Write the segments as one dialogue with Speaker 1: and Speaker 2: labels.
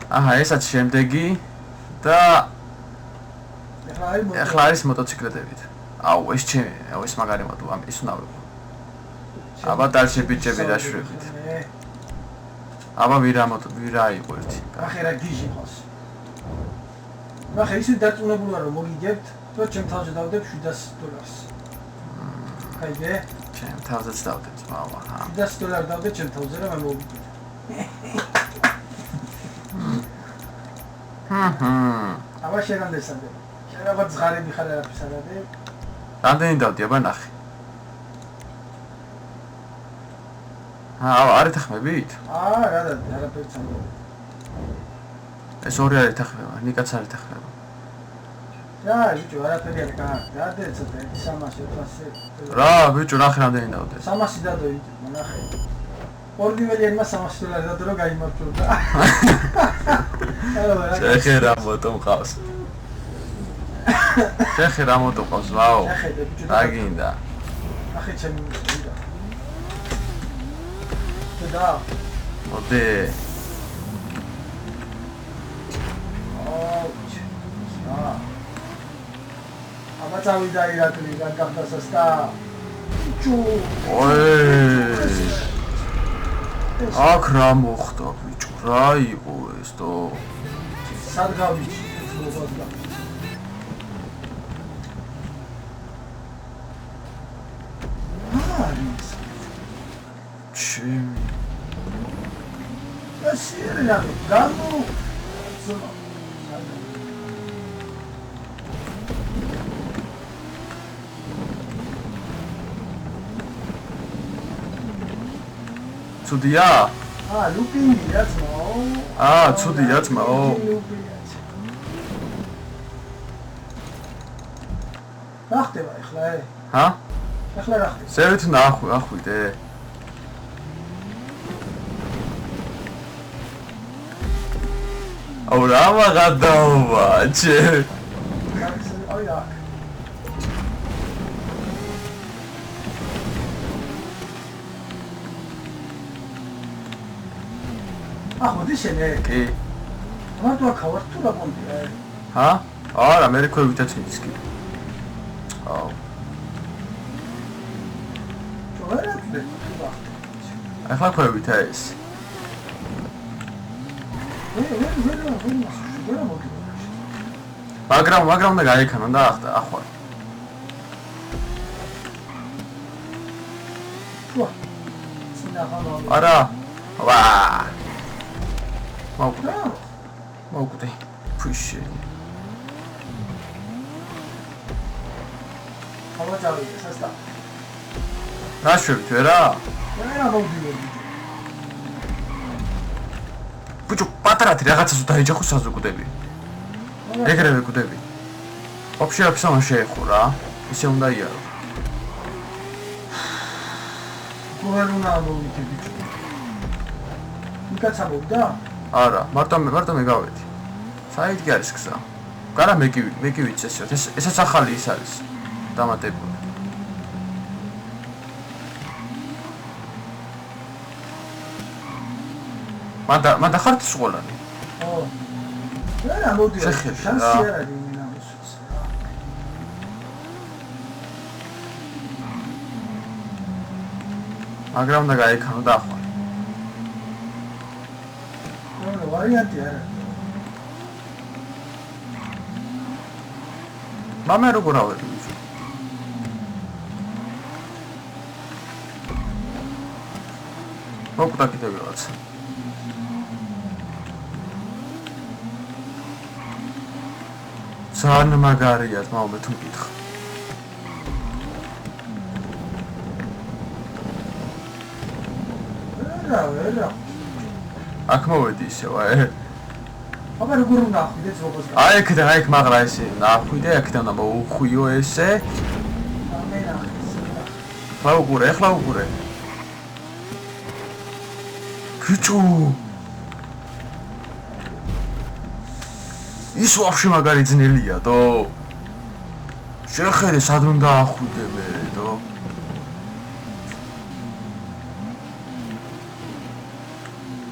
Speaker 1: აჰა, ესაც შემდეგი და ეხლა არის მოტოციკლეტებით. აუ, ეს ჩემი, აუ ეს მაგარი მოტო, ის უნდა ვიყო. აბა დარჩებიჭები დაშვებით. აბა ვირა იყო ერთი.
Speaker 2: ახლა რა გიჟი ხოს. ახლა ისე დაწუნებულა რომ მოგიგებთ, თუ ჩემ თავზე დავდებ $700. აიგე?
Speaker 1: ჩემ თავზეც დავდებ, მამა.
Speaker 2: $700 დავდე ჩემ თავზე რა მოგიგებ. აბა შეგანდესადე. შეიძლება ზღარები ხარ არაფერს არ ადე.
Speaker 1: რამდენი დავდი, აბა ნახე. არ ეთახმებით?
Speaker 2: რა დადი, არაფერს არ დადი.
Speaker 1: ეს ორი არ ეთახმება, ნიკაც არ ეთახმება.
Speaker 2: რა, ბიჭო, არაფერი არ გააკეთე. დადე ცოტა 300-400.
Speaker 1: რა, ბიჭო, ნახე რამდენი დავდე.
Speaker 2: 300 დადო, ნახე. ორდიველიანმა $300 დადო რომ გაიმართლოდა.
Speaker 1: შეხე რა მოტო მყავს. შეხე რა მოტო მყავს, ვაო.
Speaker 2: შეხედე, ბიჭო.
Speaker 1: დაგინდა.
Speaker 2: ახე ჩემი და
Speaker 1: მოდი.
Speaker 2: აბა წავიდა ირაკლი რა გახდასასტა. ბიჭო.
Speaker 1: აქ რა მოხდა, ბიჭო? რა იყო ეს თო?
Speaker 2: სად გავიჭი ცნობადია.
Speaker 1: ჩემი
Speaker 2: ასირა გამო
Speaker 1: ცუდია?
Speaker 2: ლუპინია ძმაო.
Speaker 1: ცუდია ძმაო.
Speaker 2: რა ხდება ახლა? ახლა რა ხდება?
Speaker 1: ზევით ახვიდე. აუ რა მაგადაობა, ჩე.
Speaker 2: აი რა. მოდი შენე.
Speaker 1: კი.
Speaker 2: მარტო ახავარ თუ რა პონტია?
Speaker 1: არა, მე რექვევითაც მიდის კი. აუ.
Speaker 2: ჯოვერატე.
Speaker 1: ახლა ქვევით ეს. მაგრამ და გაიქანა და ახვალ. არა. ვა. მოგდი. ფუში.
Speaker 2: აბა წავიდე სასტა.
Speaker 1: რა შვებით ვერა?
Speaker 2: რა მოვდივარ.
Speaker 1: ბიჭო, პატრატი რაღაცას დაიჯახო საზოგადოები. ეგრევე გუდები. ვაფშე აფსამა შეეხო რა. ისე უნდა იარო.
Speaker 2: გორუნა მოვიდე ბიჭო. ნიკაცა მოვდა?
Speaker 1: არა, მარტო მე გავედი. საერთი არის გზა. გარა მე კი ვიცესიოთ. ესაც ახალი ის არის. დამატებული. მანდა ხართ სკოლანი?
Speaker 2: რა მოდი. შანსი არ არის მინამოსს.
Speaker 1: მაგრამ და გაიქანო და ახლა.
Speaker 2: ვარიანტი არა.
Speaker 1: მამა როგორ ავედი ბიჭო? მოკვდა კიდევ რაღაცა. ძალიან მაგარია, თმაო მე თუ მკითხა.
Speaker 2: რა.
Speaker 1: აქ მოვედი ისევ,
Speaker 2: აბა როგორ უნდა ახვიდე ზოგოს?
Speaker 1: აქედან აქ მაღლა ესე ახვიდე, აქედან უნდა მოუხვიო ესე. ახლა უყურე. ბიჭო. ის ვაფშე მაგარი ძნელია, დო. შეხედე, სად უნდა ახვიდე მე, დო.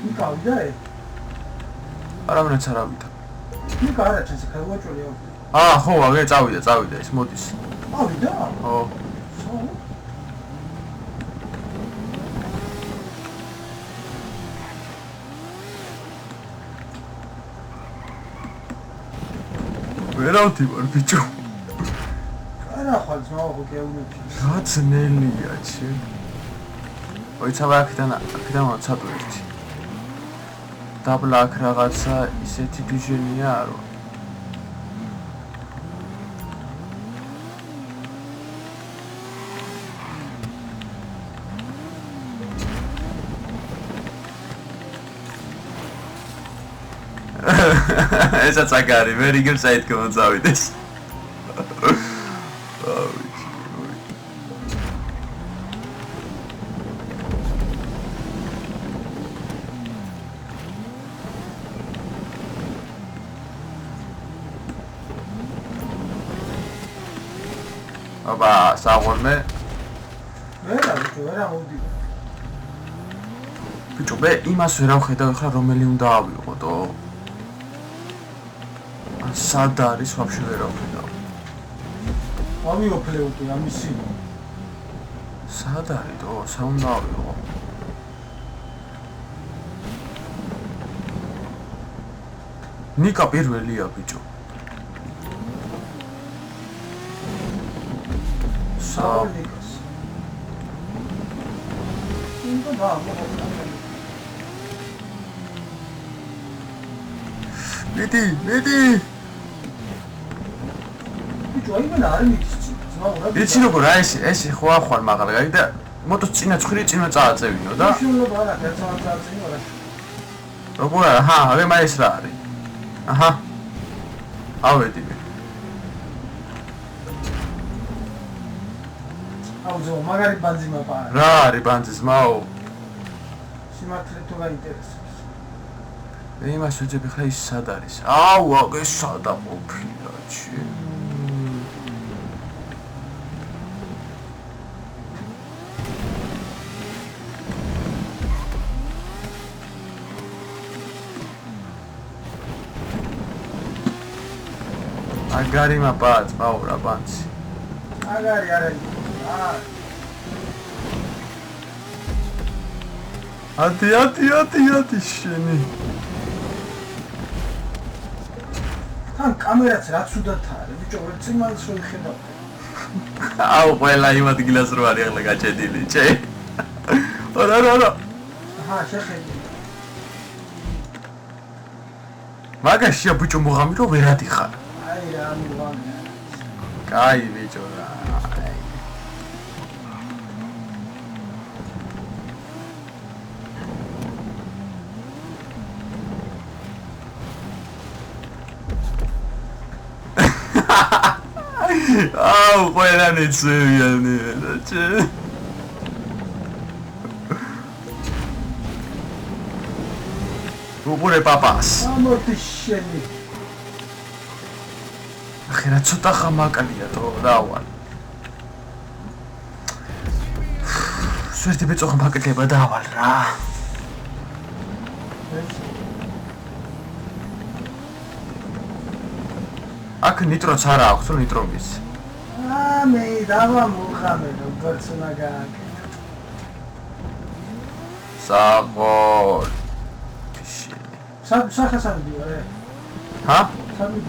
Speaker 2: ნიკავდა?
Speaker 1: არავინაც არ ავიდა.
Speaker 2: ნიკა არა ჩანს ქალვაჭველი ავიდა.
Speaker 1: ხო, აგე წავიდა ის მოდის.
Speaker 2: ავიდა?
Speaker 1: ხო. ვერავთი ვარ ბიჭო.
Speaker 2: არა ხვალ ძმაო ხო გეუბნები.
Speaker 1: გაცნელია ჩი. ოიცავა აქედან მოცადო ერთი. დაბლა აქ რაღაცა ისეთი ბიჟენია რომ ესაც აგარი, მე რიგებს აითქმა წავიდეს. აბა, საღოლმე.
Speaker 2: ვერა მოდი.
Speaker 1: ბიჭო, მე იმას ვერ ავხედავ ხა რომელი უნდა ავიღოთ, სად არის ვაფშე ვერ ავხედავ.
Speaker 2: ავიოფლეუტი ამისი.
Speaker 1: სად არის საუნდა ავიღო. ნიკა პირველია ბიჭო.
Speaker 2: საუნდიკას. ინდა
Speaker 1: მეტი
Speaker 2: ჯოიმენა არ მიწი ძმაურა
Speaker 1: იცი როგორ ეს ხო ახვალ მაღლა და მოტოს წინა ცხვირი წინა წააწევინო და
Speaker 2: შულობა არა წააწევინო რა
Speaker 1: როგორ არა აგე მაის რა არის ავედი
Speaker 2: აუზო მაგარი ბანძიმა პარა
Speaker 1: რა არის ბანძის მაო
Speaker 2: სიმართლე თუ გაინტერესებს
Speaker 1: იმას ვეძები ხა ის სად არის აუ აგე სადა ყოფილა ჩი აგარი მაპაც მაურა ბანცი
Speaker 2: აგარი არა
Speaker 1: ათი შენი
Speaker 2: თან კამერაც რაც უდათ არის ბიჭო ვერ წიმალს რო იხედავ
Speaker 1: აუ ყველა იმ ადგილას რო არის ახლა გაჭედილი ჩე არა
Speaker 2: შეხედე
Speaker 1: მაგაშია ბიჭო მუღამი რო ვერ ადიხარ
Speaker 2: აი რა მუღამი
Speaker 1: კაი ბიჭო რა აუ ყველა ნიცევიანი ჩე უყურე პაპას
Speaker 2: ამოდი შენი
Speaker 1: ახლა ცოტა ხამაკალია თო დავალ სვერტი ბეწოხა ფაკეთება დავალ რა აქ ნიტროც არა აქვს რომ ნიტრო მის
Speaker 2: მე დავამუხამე როგორც უნდა გააკეთო
Speaker 1: საღოლ
Speaker 2: სახასავდი ვარ სამი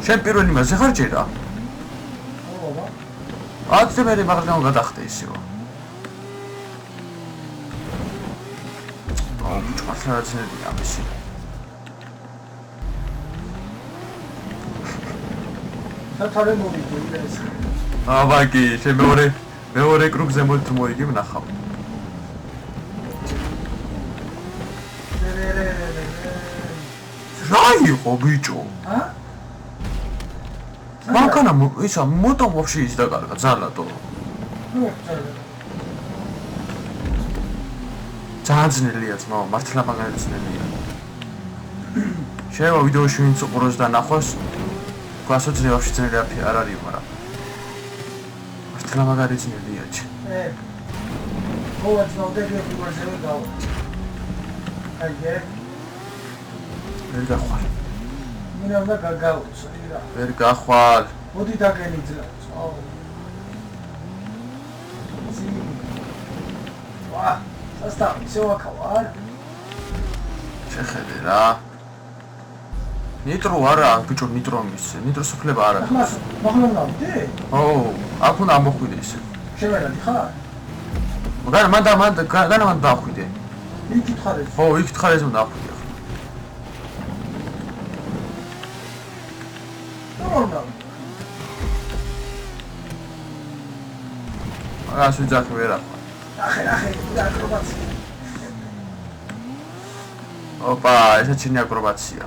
Speaker 1: შენ პირველი მასე ხარ ჯერა
Speaker 2: აბა
Speaker 1: აცი მე მაგალითად გადახტე ისეო აუ ჩხასა რაცნებია ამისი
Speaker 2: თათარე მოვიდი ეს
Speaker 1: აბაკი შენ მეორე კრუგზე მოიგი ვნახავ რა იყო ბიჭო მანქანა ისა მოტო ვაფშე ის დაკარგა ძალადო ძალიან ძნელია ძმაო მართლა მაგარი ძნელია შევა ვიდეოში ვინც უყუროს და ნახოს გვასო ძნელი ვაფშე ძნელი არ არის მაგრამ მართლა მაგარი ძნელია ჩი
Speaker 2: მოვა ძმაო დეგრები ვარზე დავა აიგე
Speaker 1: ვერ გახვალ.
Speaker 2: მინდა უნდა გაგაუცო, ირა.
Speaker 1: ვერ გახვალ.
Speaker 2: მოდი დაგენიძრა. აუ. ვა, სასტავი, შევაქავარ.
Speaker 1: შეხედე რა. ნიტრო არა, ბიჭო, ნიტრო მისცე. ნიტრო სუფლება არა.
Speaker 2: ახლა მოხლონავდი?
Speaker 1: ო, აქ უნდა ამოხვიდე ისე.
Speaker 2: შევერადი ხარ?
Speaker 1: მან დახვიდე.
Speaker 2: იქ გითხარეს.
Speaker 1: ხო, იქ თხარეს უნდა ახვიდე. რა შეძახი ვერ ახლა.
Speaker 2: ახე, აკრობაცია.
Speaker 1: ოპა, ესეც ჩინი აკრობაცია.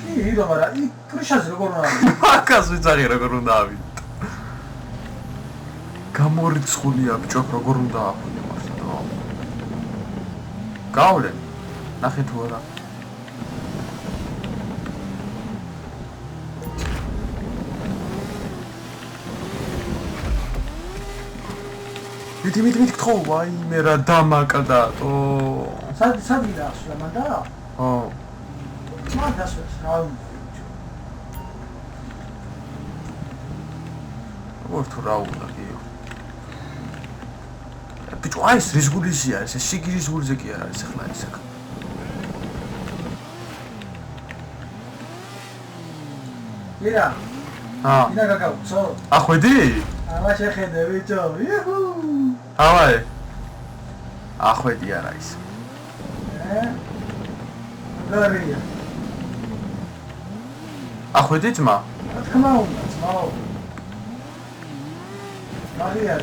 Speaker 2: კი, იდო, მაგრამ იქ კრიშაზე როგორ უნდა ავიდე?
Speaker 1: აკას ვიძახი როგორ უნდა ავიდე. გამორიცხულია ბიჭო, როგორ უნდა ახვიდე მართლა. გავლე. ნახე თუ არა. მითი გთხოვ, ვაიმე რა დამაკდა, ო.
Speaker 2: სადი რა ახლა მანდა?
Speaker 1: ო.
Speaker 2: მან დასვეს რა უნდა.
Speaker 1: როგორ თუ რა უნდა გიო. ბიჭო, აი ეს რის გულიზია, ეს შიგირის გულზე კი არ არის ახლა ეს აქ.
Speaker 2: ირა. მინდა გაგაუცო?
Speaker 1: ახვედი?
Speaker 2: ამა შეხედე ბიჭო. იჰუ.
Speaker 1: ავაი. ახვედი არა ის.
Speaker 2: გარია.
Speaker 1: ახვედი ძმა?
Speaker 2: რა თქმა უნდა, ძმაო. გარია.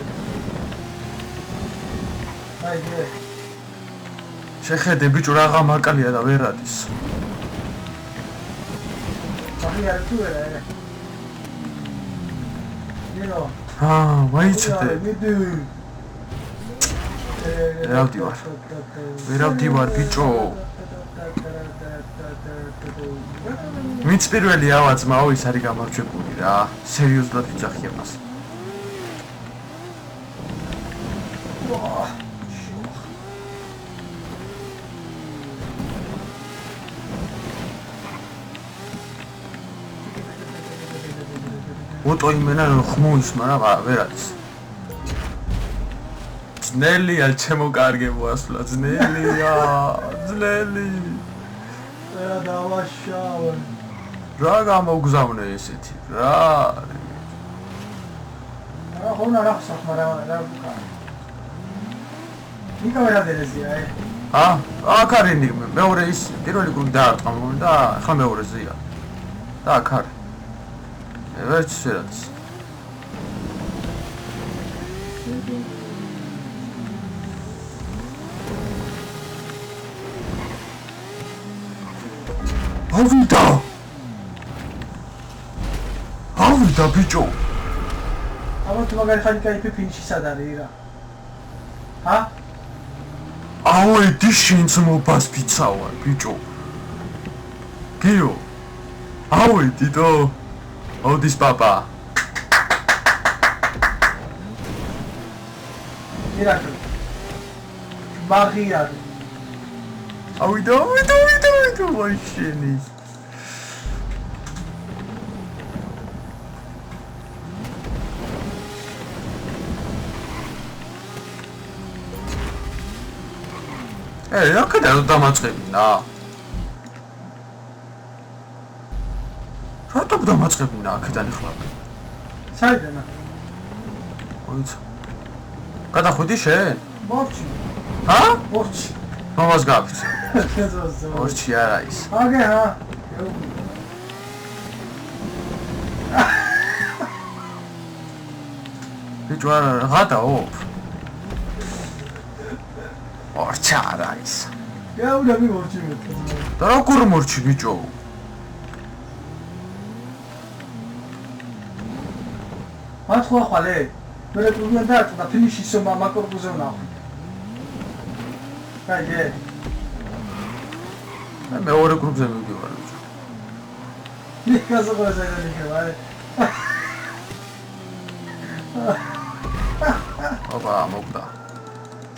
Speaker 2: აიგე.
Speaker 1: შეხედე ბიჭო, რაღა მაკალია და ვერ ადის.
Speaker 2: გარია თუ არა. ნინო.
Speaker 1: ვაიცეთე.
Speaker 2: მიდი.
Speaker 1: ვერავდივარ ბიჭო. მიც პირველი ავა ძმაო ის არის გამარჯვებული რა. სერიოზულად ვიძახი ამას. ოტო იმენა ხმუის, მაგრამ ვერ არის. ძნელია ჩემო კარგებო ასვლა, ძნელია, ძნელი.
Speaker 2: რა დავაშავე.
Speaker 1: რა გამოგზავნე ესეთი, რა.
Speaker 2: რა ხონა რა ხსახ, მაგრამ რა ვუკა. ნიკა ვერ ადერეზია,
Speaker 1: აქ არის მეორე ის პირველი გუნდი დაარტყა და ახლა მეორეზეა. და აქ არის. ვერც შეიძლება. ავიდა ბიჭო.
Speaker 2: აბა თუ მაგარი ხარ кайფი ფინიში სად არის რა?
Speaker 1: აუედი შენც მობას ფიცავარ ბიჭო. გიო. აუედი დო. ოდის პაპა.
Speaker 2: ირაკი. მაგია.
Speaker 1: ავიდა ვაიშენი. აქედან რომ დამაწყებინა. რატომ დამაწყებინა აქედან ახლა?
Speaker 2: საიდანა?
Speaker 1: ოიც. გადახვიდი შენ?
Speaker 2: მორჩი. მორჩი.
Speaker 1: მომას გაქვს. მორჩი არა ის.
Speaker 2: აგე
Speaker 1: ბიჭო რა დაოფ? მორჩი არა ის.
Speaker 2: გაუნები მორჩი მეტი.
Speaker 1: და როგორ მორჩი ბიჭო?
Speaker 2: მათქვა ხვალე. მე პრობლემა და ფინიში სომა მაკორბუზე ვნახო. აიგე.
Speaker 1: მე მეორე გრუპზე მივდივარ ბიჭო.
Speaker 2: ნიკაზე გაზაირალი ხარ.
Speaker 1: აბა მოგდა.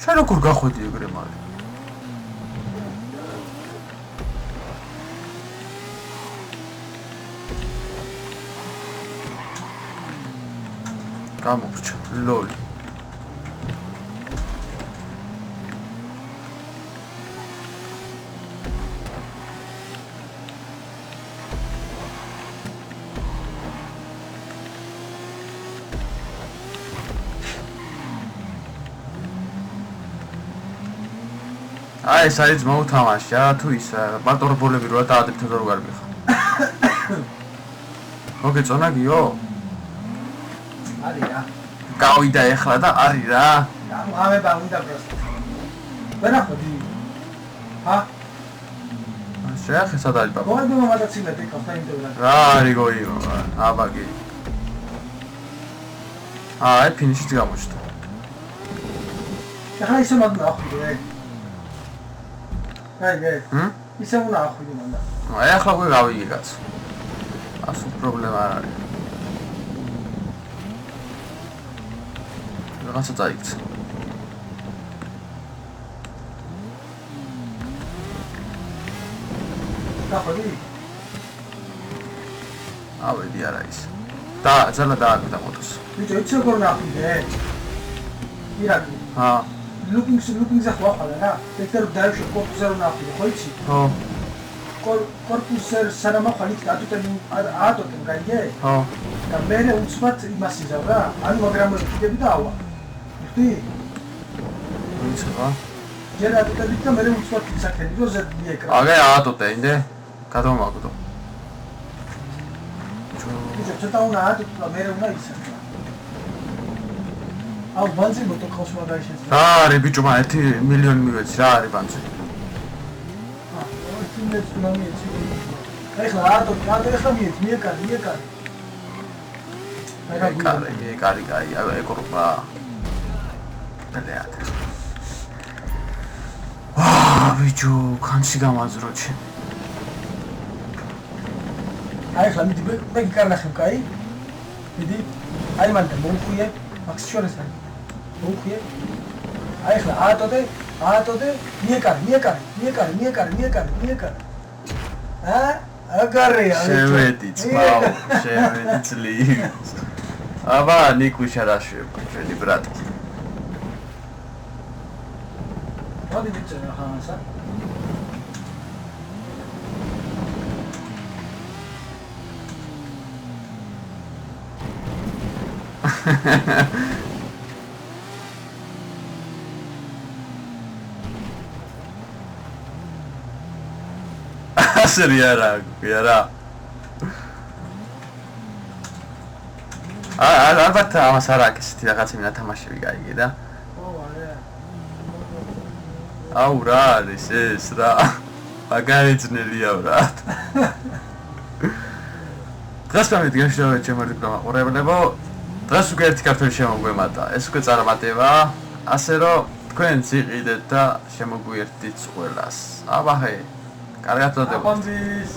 Speaker 1: შენ როგორ გახვედი ეგრე მალე? გამორჩა ლოლი აი ეს არის მოუთამაშია თუ ის პატორბოლები რა დაადებთ და როგორ მიხა მოგეწონა გიო
Speaker 2: არის რა
Speaker 1: გავიდა ეხლა და არის რა
Speaker 2: ამება უნდა პროსტ ვერა ხოდი ჰა
Speaker 1: შეახე სადარი პაპა
Speaker 2: გოიბო მომადაცილა დეკა ინტერვიუ
Speaker 1: რა არის გოიბო აბაგი აი ფინიშიც გამოჩნდა
Speaker 2: ახლა ისე მაგ ნახე აი ისე უნდა ახვიდე მანდა
Speaker 1: აი ახლა ყვე გავიგე კაცო ასო პრობლემა არ არის რაღაცა წაიქცა
Speaker 2: ნახოდი
Speaker 1: ავედი არა ის და ძალა დააკვირდა მოტოს
Speaker 2: ბიჭო იცი როგორ ნახიდე ირაკი
Speaker 1: ჰა
Speaker 2: looking ახლა რა დექტერ დაიშვე კორპუსერ ნახიდე ხო იცი
Speaker 1: ხო
Speaker 2: კორპუსერ სანამ ახალი ატოტენ გაიგე
Speaker 1: ხო
Speaker 2: და მე უცბად იმას იზავ რა ანუ მაგრამ მოდიები და ავა ხტი
Speaker 1: ვიცი რა
Speaker 2: ჯერ ატოტებით და მე უცბად ისაკენი რომ ზედი ეკრანი
Speaker 1: აგე ატოტე ინდე გადავმაგდო
Speaker 2: ბიჭო ცოტა უნდა ატოტო და მე უნდა ისაკა აუ ბანძი მოტო ხოსმა დაიშეცე
Speaker 1: რა არის ბიჭო მა 1 მილიონი მივეცი რა არის ბანძი
Speaker 2: ეხლა ატოტი ეხლა მიეკარი
Speaker 1: კარი კაი ეკორპა ბელეატ ვაა ბიჭო კანში გამაძრო ჩემ
Speaker 2: აი ხლა მიდი მე გიკარნახებ კაი მიდი აი მანდ მომხუიე მაქსი შორეს აი მომხუიე აი ხლა ატოტე მიეკარი აგარეა
Speaker 1: შევედი ძმაო შევედი ძლივს აბა ნიკუშა დაშვება ჩვენი ბრატი
Speaker 2: მოდი ბიჭო ხანსა
Speaker 1: Seriara, yara. ალბათ ამას არ აქვს ისეთი რაღაცა მინათამაშები გაიგე და. აუ რა არის ეს რა? მაგარი ძნელია რა. დღეს გამიდგენშავე ჩემო რეკლამაყურებლებო. დღეს უკვე ერთი კარტელი შემოგვემატა. ეს უკვე წარმატება. ასე რომ თქვენ იყიდეთ და შემოგვიერთდით ყველას. აბა ჰე. კარგად ვადებ.
Speaker 2: აბანდის